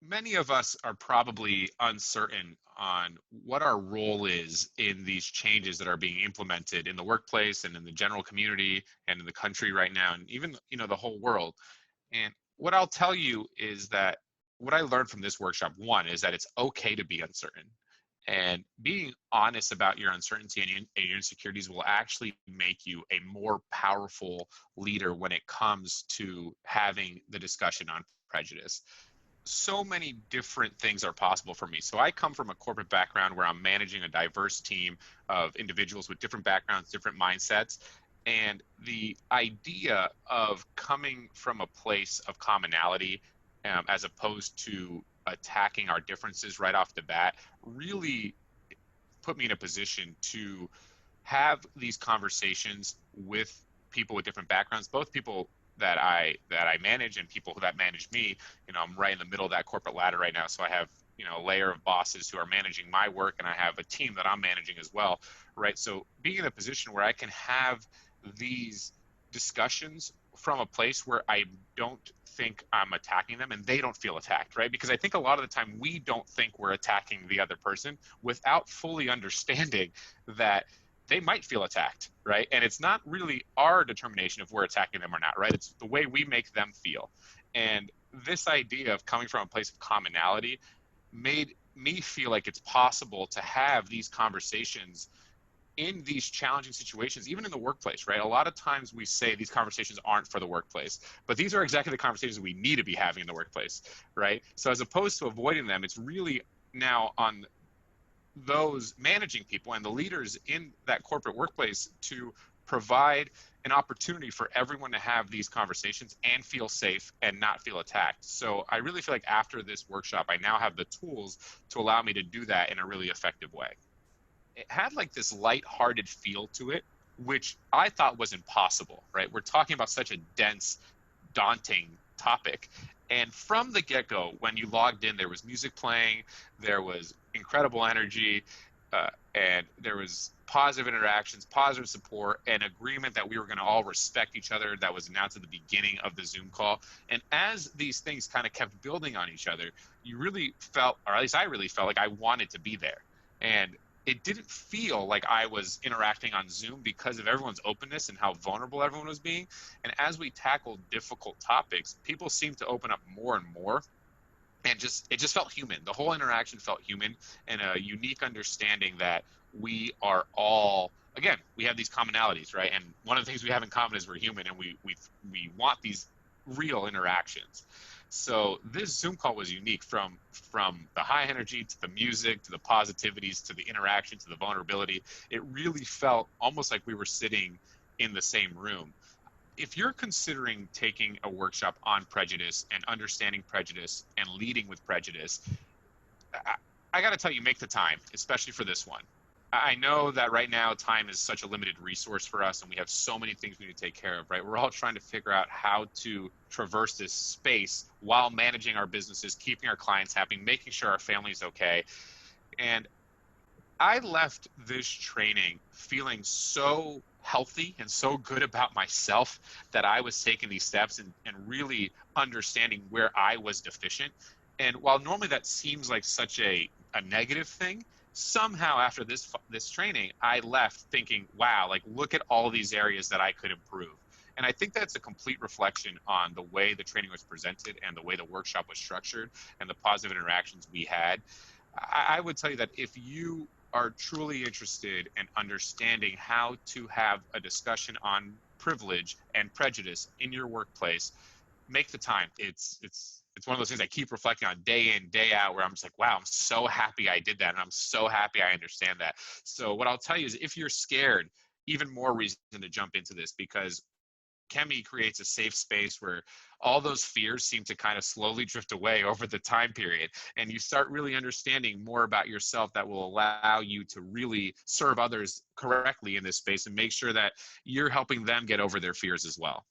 Many of us are probably uncertain on what our role is in these changes that are being implemented in the workplace and in the general community and in the country right now, and even the whole world. And what I'll tell you is that what I learned from this workshop, one, is that it's okay to be uncertain. And being honest about your uncertainty and your insecurities will actually make you a more powerful leader when it comes to having the discussion on prejudice. So many different things are possible for me. So I come from a corporate background where I'm managing a diverse team of individuals with different backgrounds, different mindsets. And the idea of coming from a place of commonality, as opposed to attacking our differences right off the bat, really put me in a position to have these conversations with people with different backgrounds, both people that I manage and people that manage me. I'm right in the middle of that corporate ladder right now, so I have a layer of bosses who are managing my work, and I have a team that I'm managing as well, right? So being in a position where I can have these discussions from a place where I don't think I'm attacking them and they don't feel attacked, right? Because I think a lot of the time we don't think we're attacking the other person without fully understanding that they might feel attacked, right? And it's not really our determination if we're attacking them or not, right? It's the way we make them feel. And this idea of coming from a place of commonality made me feel like it's possible to have these conversations in these challenging situations, even in the workplace, right? A lot of times we say these conversations aren't for the workplace, but these are exactly the conversations we need to be having in the workplace, right? So as opposed to avoiding them, it's really now on those managing people and the leaders in that corporate workplace to provide an opportunity for everyone to have these conversations and feel safe and not feel attacked. So I really feel like after this workshop, I now have the tools to allow me to do that in a really effective way. It had like this lighthearted feel to it, which I thought was impossible, right? We're talking about such a dense, daunting topic. And from the get-go, when you logged in, there was music playing, there was incredible energy, and there was positive interactions, positive support, and agreement that we were going to all respect each other. That was announced at the beginning of the Zoom call. And as these things kind of kept building on each other, you really felt, or at least I really felt like I wanted to be there. And it didn't feel like I was interacting on Zoom because of everyone's openness and how vulnerable everyone was being. And as we tackled difficult topics, people seemed to open up more and more. And it just felt human. The whole interaction felt human, and a unique understanding that we are all, again, we have these commonalities, right? And one of the things we have in common is we're human, and we want these real interactions. So this Zoom call was unique from the high energy to the music to the positivities to the interaction to the vulnerability. It really felt almost like we were sitting in the same room. If you're considering taking a workshop on prejudice and understanding prejudice and leading with prejudice, I got to tell you, make the time, especially for this one. I know that right now time is such a limited resource for us, and we have so many things we need to take care of, right? We're all trying to figure out how to traverse this space while managing our businesses, keeping our clients happy, making sure our family's okay. And I left this training feeling so healthy and so good about myself that I was taking these steps and really understanding where I was deficient. And while normally that seems like such a negative thing, somehow after this training, I left thinking, wow, like look at all these areas that I could improve. And I think that's a complete reflection on the way the training was presented and the way the workshop was structured and the positive interactions we had. I would tell you that if you are truly interested in understanding how to have a discussion on privilege and prejudice in your workplace, make the time. It's one of those things I keep reflecting on day in, day out, where I'm just like, wow, I'm so happy I did that. And I'm so happy I understand that. So what I'll tell you is if you're scared, even more reason to jump into this, because Chemi creates a safe space where all those fears seem to kind of slowly drift away over the time period. And you start really understanding more about yourself that will allow you to really serve others correctly in this space and make sure that you're helping them get over their fears as well.